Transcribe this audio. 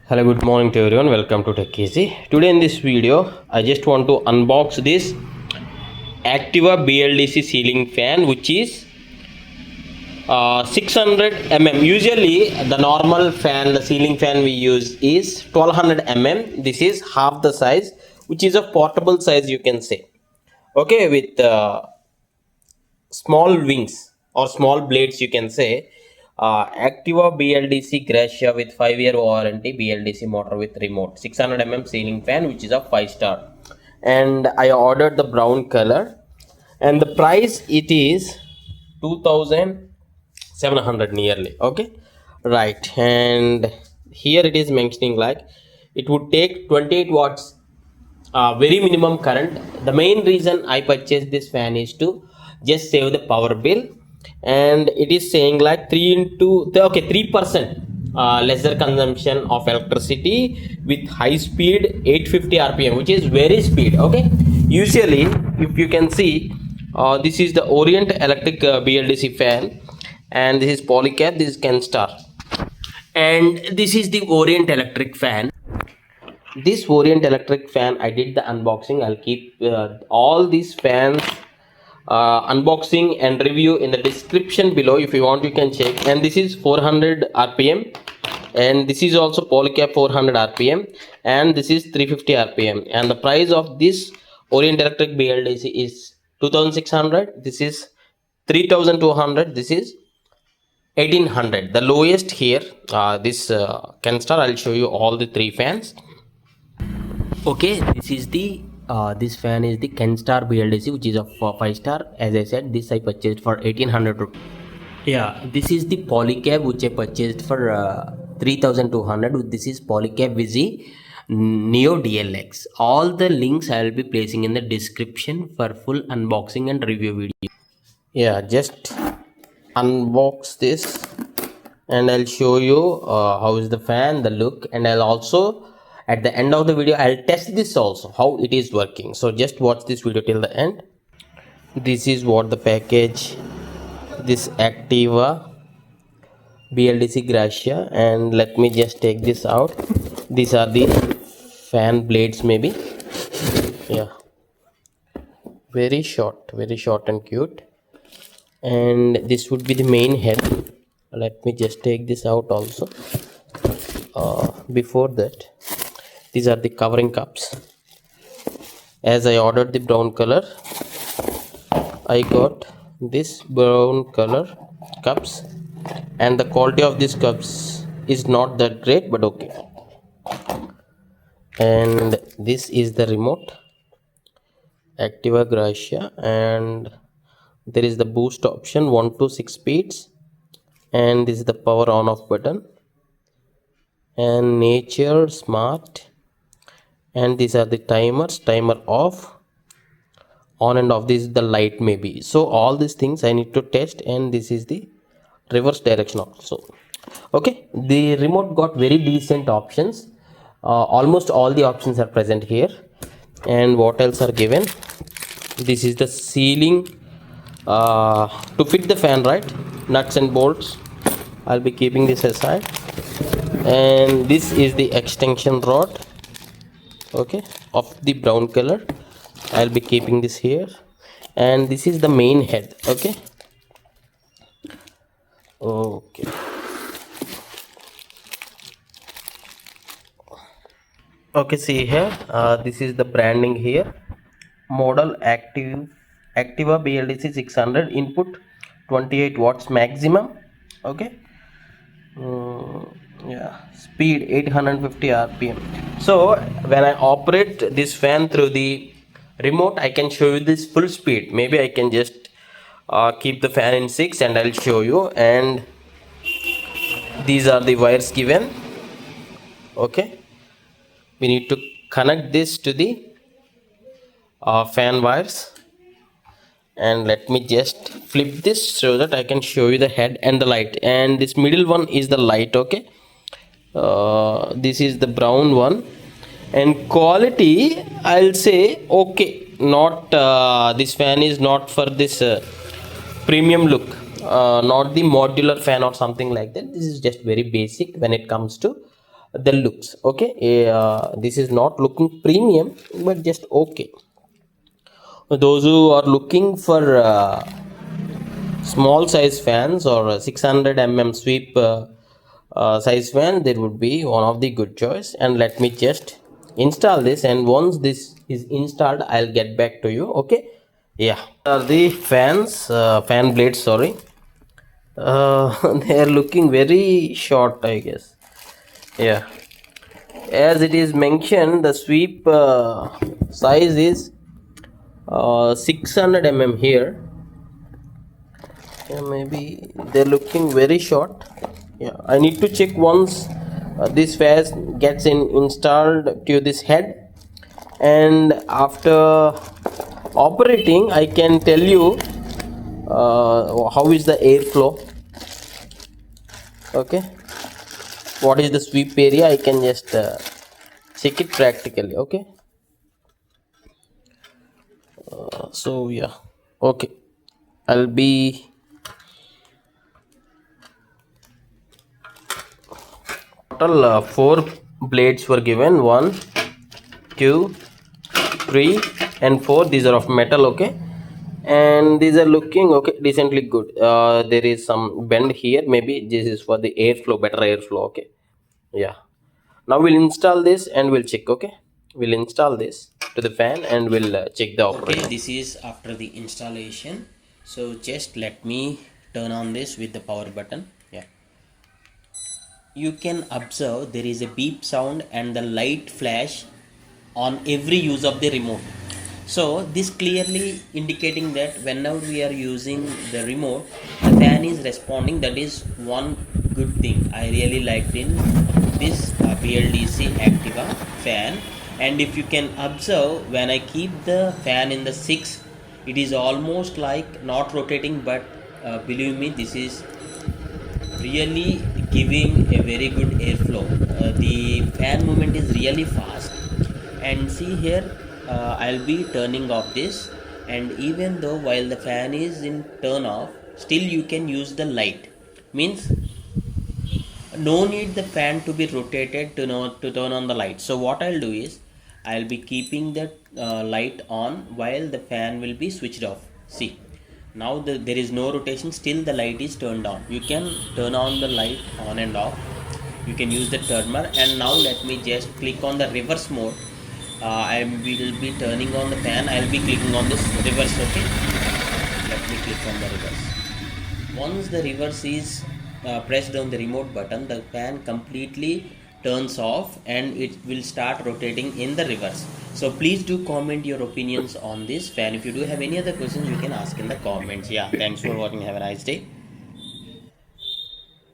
Hello, good morning to everyone. Welcome to Tech Easy. Today in this video, I just want to unbox this Activa BLDC ceiling fan, which is 600 mm. Usually, the normal fan, the ceiling fan we use is 1200 mm. This is half the size, which is a portable size, you can say. Okay, with small wings or small blades, you can say. Activa BLDC Gracia with 5-year warranty, BLDC motor with remote, 600 mm ceiling fan, which is a 5-star. And I ordered the brown color, and the price it is 2700 nearly. Okay, right. And here it is mentioning like it would take 28 watts, very minimum current. The main reason I purchased this fan is to just save the power bill, and it is saying like 3% lesser consumption of electricity with high speed 850 rpm, which is very speed. Okay, usually if you can see, this is the Orient electric BLDC fan, and this is polycab, this is Kenstar, and this is the Orient electric fan. This Orient electric fan, I did the unboxing. I'll keep all these fans unboxing and review in the description below. If you want, you can check. And this is 400 rpm, and this is also polycab 400 rpm, and this is 350 rpm. And the price of this Orient electric BLDC is 2600. This is 3200. This is 1800. The lowest here, this Kenstar. I'll show you all the three fans. Okay, this is the this fan is the Kenstar BLDC, which is a 5-star. As I said, this I purchased for 1800 rupees. Yeah, this is the polycab, which I purchased for 3200. This is polycab Visi Neo DLX. All the links I will be placing in the description for full unboxing and review video. Yeah, just unbox this and I'll show you how is the fan, the look, and I'll also at the end of the video I'll test this also how it is working. So just watch this video till the end. This is what the package, this Activa BLDC Gracia, and let me just take this out. These are the fan blades, maybe. Yeah, very short and cute. And this would be the main head. Let me just take this out also. Before that, these are the covering cups. As I ordered the brown color, I got this brown color cups, and the quality of these cups is not that great, but okay. And this is the remote, Activa Gracia, and there is the boost option, 1 to 6 speeds, and this is the power on off button, and nature, smart, and these are the timers, timer off, on and off. This is the light maybe. So all these things I need to test, and this is the reverse direction also. Okay, the remote got very decent options. Almost all the options are present here. And what else are given? This is the ceiling to fit the fan, right? Nuts and bolts. I'll be keeping this aside. And this is the extension rod, okay, of the brown color. I'll be keeping this here. And this is the main head. Okay, see here, this is the branding here. Model Activa BLDC 600, input 28 watts maximum. Okay, yeah, speed 850 rpm. So when I operate this fan through the remote, I can show you this full speed. Maybe I can just keep the fan in 6 and I'll show you. And these are the wires given. Okay, we need to connect this to the fan wires, and let me just flip this so that I can show you the head and the light. And this middle one is the light. Okay, this is the brown one, and quality I'll say okay, not this fan is not for this premium look, not the modular fan or something like that. This is just very basic when it comes to the looks. Okay, this is not looking premium, but just okay. Those who are looking for small size fans or 600 sweep size fan, there would be one of the good choice. And let me just install this, and once this is installed, I'll get back to you. Okay, yeah, are the fans, fan blades, sorry. They are looking very short, I guess. Yeah, as it is mentioned, the sweep size is 600 here. Yeah, maybe they're looking very short. Yeah, I need to check once this fan gets installed to this head, and after operating I can tell you how is the airflow. Okay, what is the sweep area, I can just check it practically. Okay, so yeah, okay, I'll be total 4 blades were given, 1 2 3 and 4. These are of metal. Okay, and these are looking okay, decently good. There is some bend here, maybe this is for the airflow, better airflow. Okay, yeah, now we'll install this and we'll check. Okay, we'll install this to the fan and we'll check the operation. Okay, this is after the installation. So just let me turn on this with the power button. Yeah, you can observe there is a beep sound and the light flash on every use of the remote. So this clearly indicating that whenever we are using the remote, the fan is responding. That is one good thing I really liked in this BLDC Activa fan. And if you can observe, when I keep the fan in the 6, it is almost like not rotating, but believe me, this is really giving a very good airflow. The fan movement is really fast, and see here, I'll be turning off this, and even though while the fan is in turn off, still you can use the light. Means no need the fan to be rotated to turn on the light. So what I'll do is I'll be keeping the light on while the fan will be switched off. See, now there is no rotation, still the light is turned on. You can turn on the light on and off. You can use the timer. And now let me just click on the reverse mode. I will be turning on the fan. I'll be clicking on this reverse. Okay, let me click on the reverse. Once the reverse is pressed on the remote button, the fan completely turns off and it will start rotating in the reverse. So please do comment your opinions on this fan. If you do have any other questions, you can ask in the comments. Yeah, thanks for watching. Have a nice day.